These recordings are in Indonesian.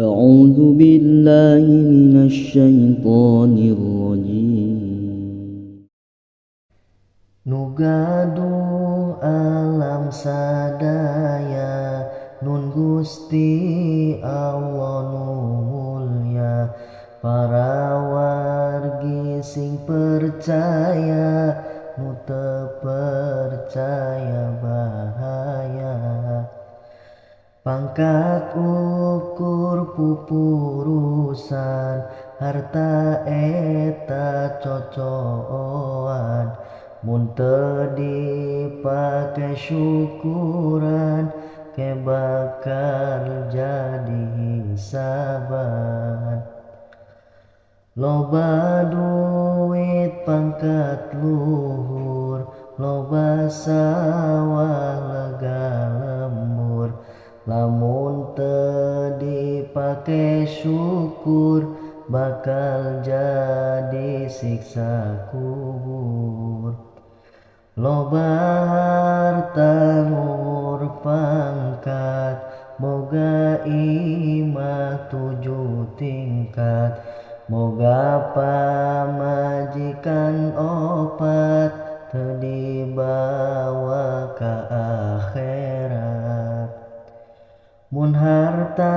أعوذ بالله من الشيطان الرجيم. Nugadu alam sadaya nun Gusti Allah nu mulya, para wargi sing percaya nu teu percaya bahaya. Pangkat ukur pupurusan harta eta cocoan, mun teu dipake syukuran ke bakal jadi hisaban. Loba duit pangkat luhur, loba sawah lega lembur, lamun teu dipake syukur bakal jadi siksa kubur. Loba harta nur pangkat, boga imah 7 tingkat, moga pamajikan opat teu dibawa ka akhirat. Mun harta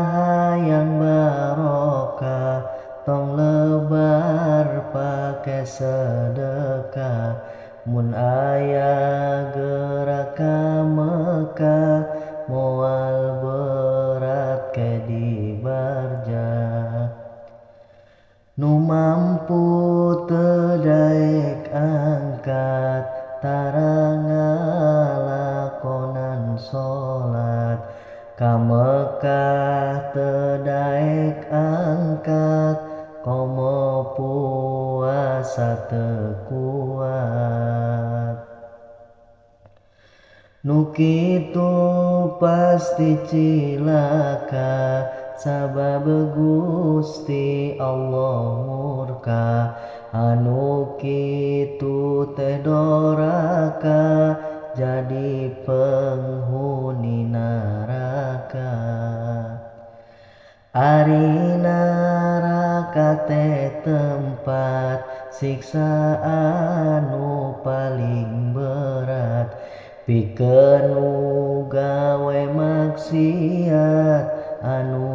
hayang barokah, tong lebar pake sedekah. Mun aya geraka Mekah, moal berat ke di barjah. Nu mampu teu daek angkat, tara ngalakonan sholat. Ka Mekah teu daek angkat, komo puasa teu kuat. Nu kitu pasti cilaka, sabab Gusti Allah murka. Anu kitu teh doraka, jadi penghuni neraka. Ari neraka teh tempat siksa anu paling berat, pikeun nu gawe maksiat anu